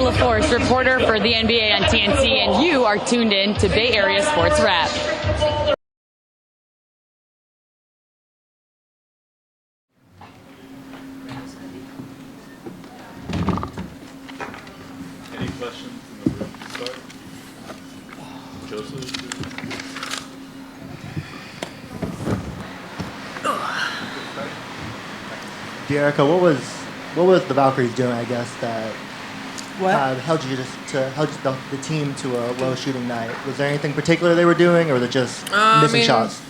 LaForce, reporter for the NBA on TNT, and you are tuned in to Bay Area Sports Wrap. Any questions in the room to start? Joseph? Dearica, what was the Valkyries doing, I guess, that held the team to a low shooting night? Was there anything particular they were doing, or was it just missing shots?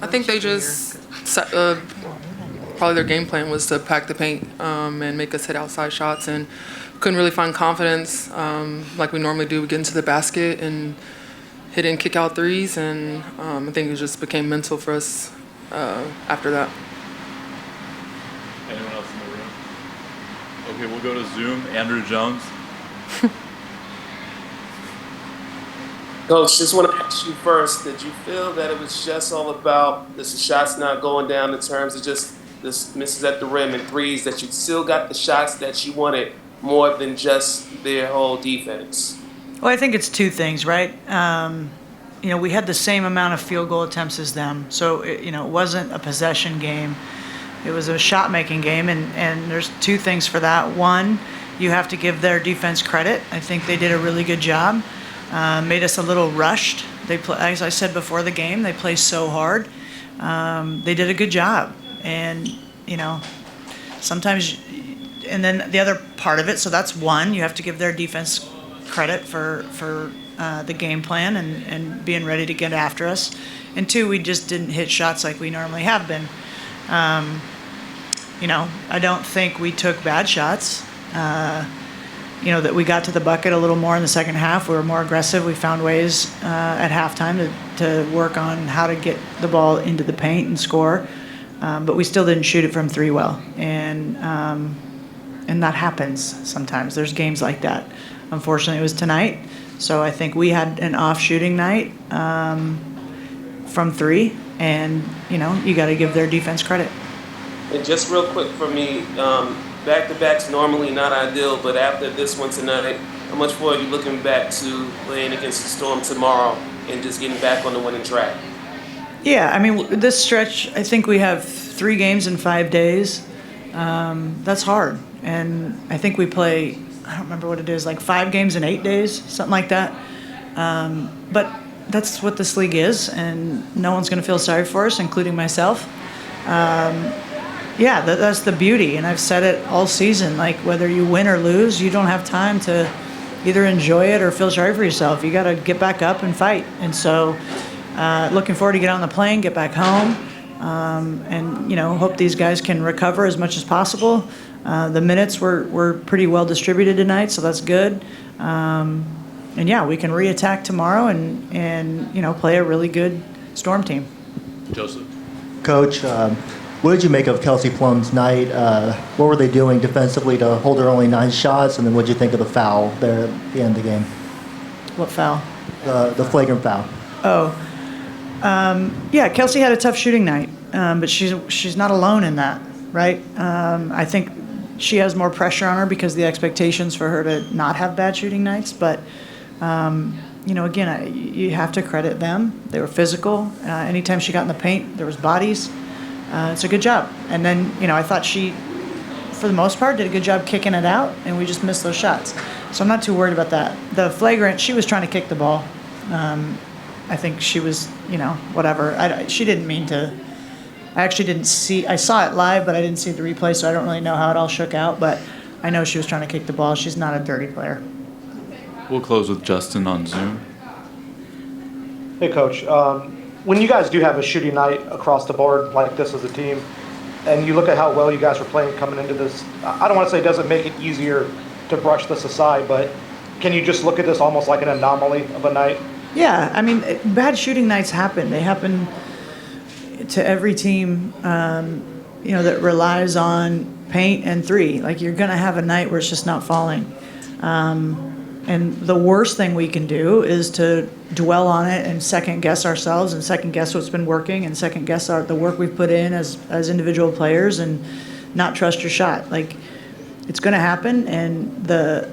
I think they just probably their game plan was to pack the paint and make us hit outside shots, and couldn't really find confidence like we normally do. We get into the basket and hit in kick out threes, and I think it just became mental for us after that. Anyone else in the room? Okay, we'll go to Zoom. Andrew Jones. Coach, just want to ask you first, did you feel that it was just all about the shots not going down in terms of just this misses at the rim and threes, that you still got the shots that you wanted more than just their whole defense? Well, I think it's two things, right? We had the same amount of field goal attempts as them, so it wasn't a possession game. It was a shot-making game, and there's two things for that. One, you have to give their defense credit. I think they did a really good job. Made us a little rushed. As I said before the game, they play so hard. They did a good job, and sometimes. And then the other part of it. So that's one. You have to give their defense credit for the game plan and being ready to get after us. And two, we just didn't hit shots like we normally have been. I don't think we took bad shots. That we got to the bucket a little more in the second half. We were more aggressive. We found ways at halftime to work on how to get the ball into the paint and score. But we still didn't shoot it from three well. And that happens sometimes. There's games like that. Unfortunately, it was tonight. So I think we had an off shooting night from three. And, you got to give their defense credit. And just real quick for me, back-to-backs normally not ideal, but after this one tonight, how much more are you looking back to playing against the Storm tomorrow and just getting back on the winning track? Yeah, this stretch, I think we have 3 games in 5 days. That's hard. And I think we play, I don't remember what it is, like 5 games in 8 days, something like that. But that's what this league is, and no one's going to feel sorry for us, including myself. That's the beauty, and I've said it all season. Like, whether you win or lose, you don't have time to either enjoy it or feel sorry for yourself. You got to get back up and fight. And so, looking forward to get on the plane, get back home, and hope these guys can recover as much as possible. The minutes were pretty well distributed tonight, so that's good. We can reattack tomorrow and play a really good Storm team. Joseph. Coach, what did you make of Kelsey Plum's night? What were they doing defensively to hold her only 9 shots? And then what did you think of the foul there at the end of the game? What foul? The flagrant foul. Kelsey had a tough shooting night, but she's not alone in that, right? I think she has more pressure on her because of the expectations for her to not have bad shooting nights. But, you have to credit them. They were physical. Anytime she got in the paint, there was bodies. It's a good job. And then, I thought she, for the most part, did a good job kicking it out, and we just missed those shots. So I'm not too worried about that. The flagrant, she was trying to kick the ball. I think she was, whatever. She didn't mean to. I actually didn't see. I saw it live, but I didn't see the replay, so I don't really know how it all shook out. But I know she was trying to kick the ball. She's not a dirty player. We'll close with Justin on Zoom. Hey, Coach. When you guys do have a shooting night across the board like this as a team, and you look at how well you guys were playing coming into this, I don't want to say it doesn't make it easier to brush this aside, but can you just look at this almost like an anomaly of a night? Yeah, bad shooting nights happen. They happen to every team, that relies on paint and three. Like, you're going to have a night where it's just not falling. And the worst thing we can do is to dwell on it and second guess ourselves and second guess what's been working and second guess the work we've put in as individual players and not trust your shot. Like, it's going to happen, and the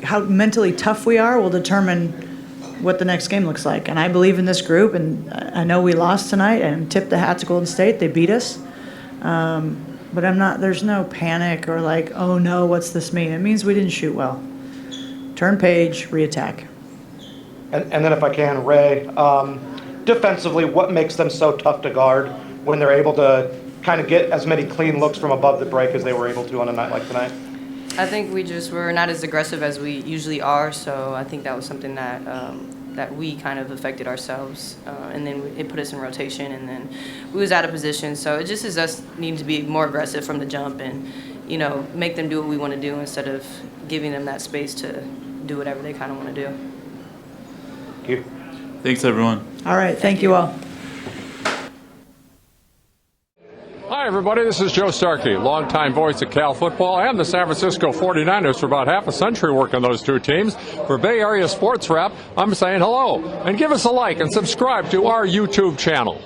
how mentally tough we are will determine what the next game looks like. And I believe in this group, and I know we lost tonight and tipped the hat to Golden State. They beat us. But there's no panic or like, oh no, what's this mean? It means we didn't shoot well. Turn page, reattack. And then if I can, Ray, defensively, what makes them so tough to guard when they're able to kind of get as many clean looks from above the break as they were able to on a night like tonight? I think we just were not as aggressive as we usually are, so I think that was something that that we kind of affected ourselves, and then it put us in rotation, and then we was out of position. So it just is us needing to be more aggressive from the jump, and make them do what we want to do instead of giving them that space to do whatever they kind of want to do. Thank you. Thanks, everyone. All right, thank you all. Hi, everybody. This is Joe Starkey, longtime voice of Cal football and the San Francisco 49ers for about half a century working those two teams. For Bay Area Sports Wrap, I'm saying hello, and give us a like and subscribe to our YouTube channel.